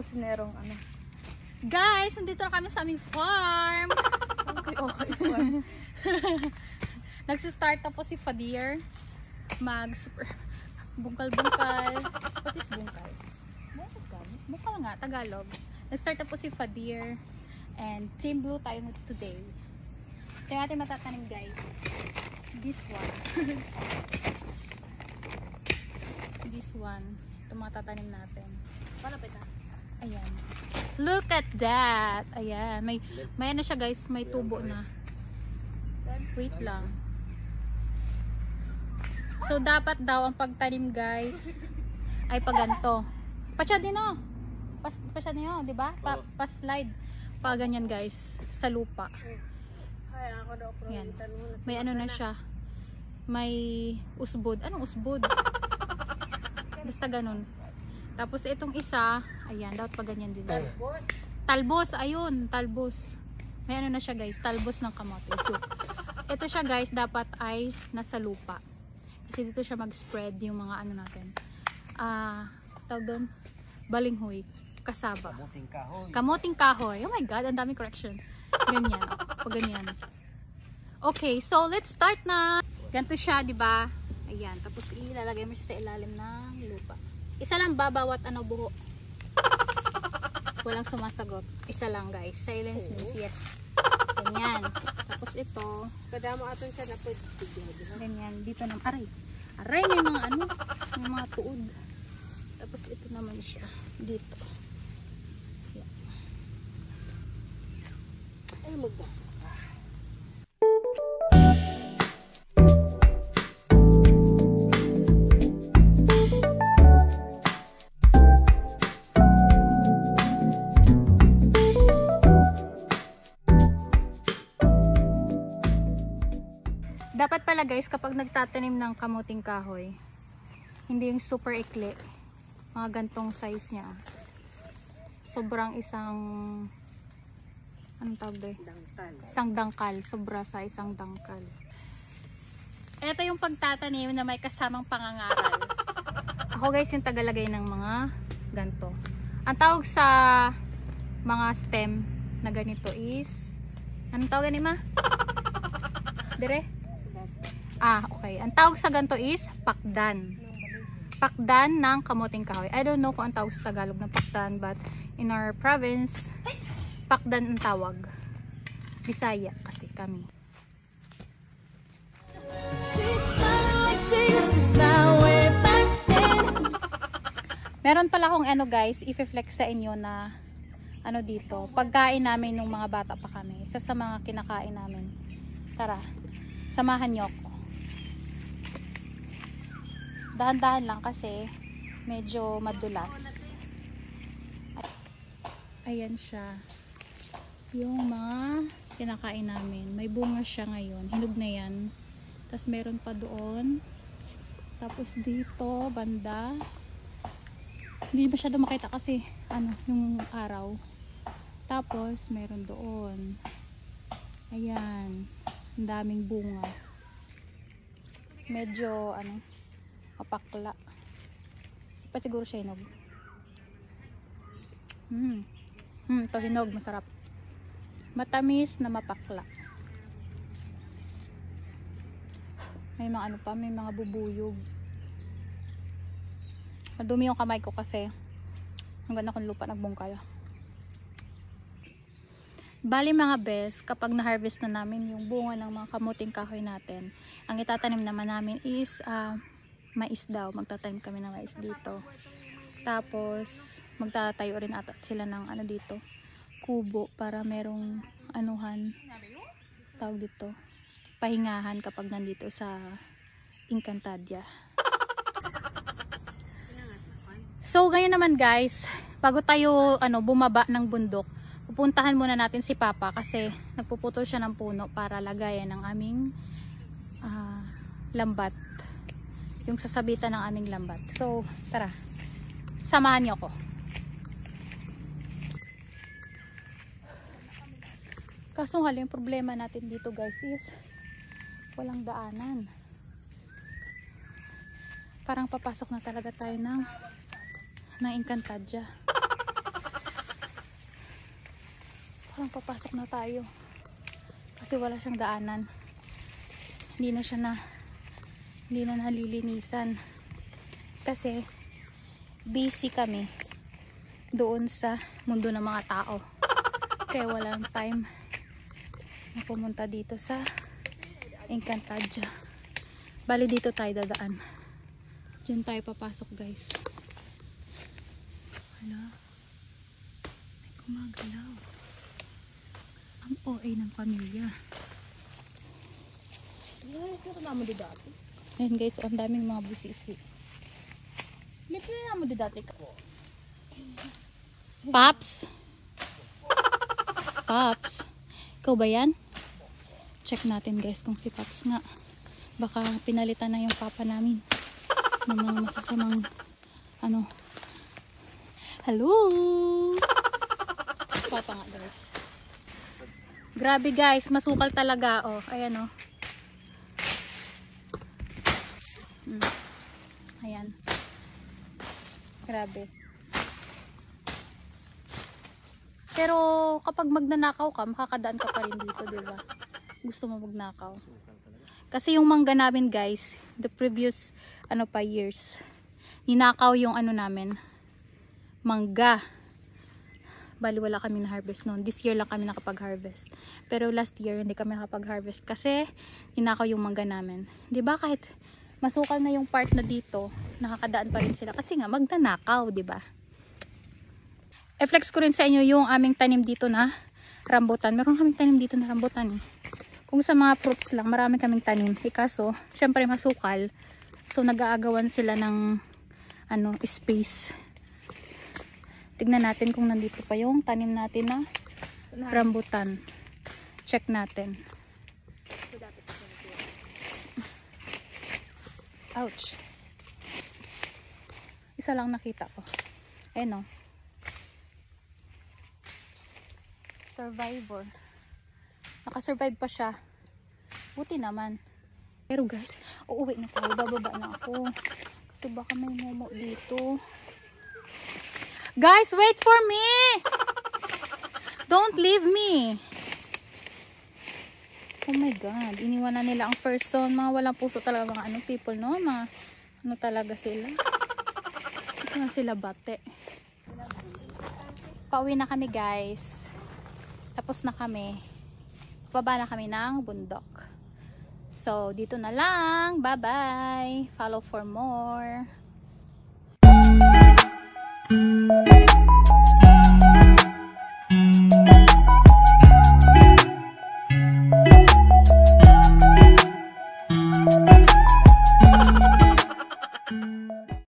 kusinerong ano. Guys, nandito na kami sa aming farm. Okay. Nagsistart na po si Fadir. Bungkal-bungkal. What is bungkal? Bungkal nga, Tagalog. Nag-start na po si Fadir. And Team Blue tayo today. Ito yung ating matatanim guys. This one. This one. Ito mga tatanim natin. Palapit na. Ayan. Look at that. Ayan. May ano siya guys. May tubo na. Wait lang. So dapat daw ang pagtanim guys ay paganto. Pasya din oh. Pasya din oh, 'di ba? Pa-slide. Pa ganyan guys sa lupa. Ay, ako daw pro. Yan. May ano na siya. May usbod. Anong usbod? Basta ganun. Tapos itong isa, ayan, dapat pa ganyan din. Talbos, ayun, talbos. May ano na siya guys, talbos ng kamote. Ito siya guys, dapat ay nasa lupa. Kasi dito siya mag-spread yung mga ano natin. Tawag doon, balinghoy, kasaba. Kamuting kahoy. Kamuting kahoy. Oh my god, ang dami correction. Ganyan, pag ganyan. Okay, so let's start na. Ganito siya, di ba? Ayan, tapos ilalagay mo siya sa ilalim ng lupa. Isa lang ba bawat ano buho? Walang sumasagot. Isa lang guys. Silence means yes. Ganyan. Tapos ito. Kadamo aton siya na pwede. Ganyan. Dito naman. Aray. Aray, may mga ano. May mga tuod. Tapos ito naman siya. Dito. Yan. Ay, magbasa. Dapat pala guys, kapag nagtatanim ng kamuting kahoy, hindi yung super ikli. Mga gantong size niya. Sobrang isang, anong tawag doon? Dangkal. Isang dangkal. Sobra sa isang dangkal. Ito yung pagtatanim na may kasamang pangangaral. Ako guys yung tagalagay ng mga ganto. Ang tawag sa mga stem na ganito is, anong tawag ganito ma? Dire? Okay. Ang tawag sa ganito is pakdan. Pakdan ng kamuting kahoy. I don't know kung ang tawag sa Tagalog ng pakdan, but in our province, pakdan ang tawag. Bisaya kasi kami. Meron pala akong ano guys, i-flex sa inyo na ano dito, pagkain namin nung mga bata pa kami. Isa sa mga kinakain namin. Tara, samahan niyo ako. Dahan-dahan lang kasi medyo madulas. Ayan siya. Yung mga kinakain namin. May bunga siya ngayon. Hinog na yan. Tapos meron pa doon. Tapos dito, banda. Hindi masyado makita kasi ano, yung araw. Tapos meron doon. Ayan. Ang daming bunga. Medyo ano, mapakla. Pa siguro siya hinog. Ito hinog, masarap. Matamis na mapakla. May mga ano pa, may mga bubuyog. Madumi yung kamay ko kasi hanggang akong lupa nagbungkal. Bali mga bes, kapag na-harvest na namin yung bunga ng mga kamuting kahoy natin, ang itatanim naman namin is mais daw. Magtatanim kami ng mais dito. Tapos magtatayo rin ata sila ng ano dito, kubo para merong anuhan, tawag dito, pahingahan kapag nandito sa Encantadia. So ngayon naman guys, bago tayo bumaba ng bundok, pupuntahan muna natin si Papa kasi nagpuputol siya ng puno para lagayan ng aming lambat, yung sasabitan ng aming lambat. So tara, samahan niyo ako. Kaso yung problema natin dito guys is walang daanan. Parang papasok na talaga tayo ng Encantadia. Parang papasok na tayo. Kasi wala siyang daanan. Hindi na nalilinisan. Kasi busy kami doon sa mundo ng mga tao. Kaya walang time na pumunta dito sa Encantadia. Bali dito tayo dadaan. Diyan tayo papasok, guys. Hala. May gumagalaw. Ang OA ng pamilya. Ayan guys, ang daming mga busisi. Lipi na mo di dati ka. Paps? Paps? Ikaw ba yan? Check natin guys kung si Paps nga. Baka pinalitan na yung papa namin ng mga masasamang ano. Hello! Papa nga guys. Grabe guys, masukal talaga. Oh, ayan oh. Ayan. Grabe. Pero kapag magnanakaw ka, makakadaan ka pa rin dito, di ba? Gusto mo magnakaw. Kasi yung mangga namin, guys, the previous years, ninakaw yung namin, mangga. Bali wala kami na harvest noon. This year lang kami nakapag-harvest. Pero last year hindi kami nakapag-harvest kasi ninakaw yung mangga namin. 'Di ba kahit masukal na yung part na dito, nakakadaan pa rin sila kasi nga magnanakaw, 'di ba? I-flex ko rin sa inyo yung aming tanim dito na rambutan. Meron kaming tanim dito na rambutan eh. Kung sa mga fruits lang, marami kaming tanim. Kaso, syempre masukal. So nag-aagawan sila ng space. Tignan natin kung nandito pa yung tanim natin na rambutan. Check natin. Ouch. Isa lang nakita ko. Ayan o. Survivor. Nakasurvive pa siya. Buti naman. Pero guys, uuwi na tayo. Bababa na ako. Kasi baka may momo dito. Guys, wait for me! Don't leave me! Oh my God. Iniwan na nila ang person. Mga walang puso talaga mga people, no? Mga talaga sila. Ito na sila bate. Pauwi na kami, guys. Tapos na kami. Baba na kami ng bundok. So, dito na lang. Bye-bye. Follow for more.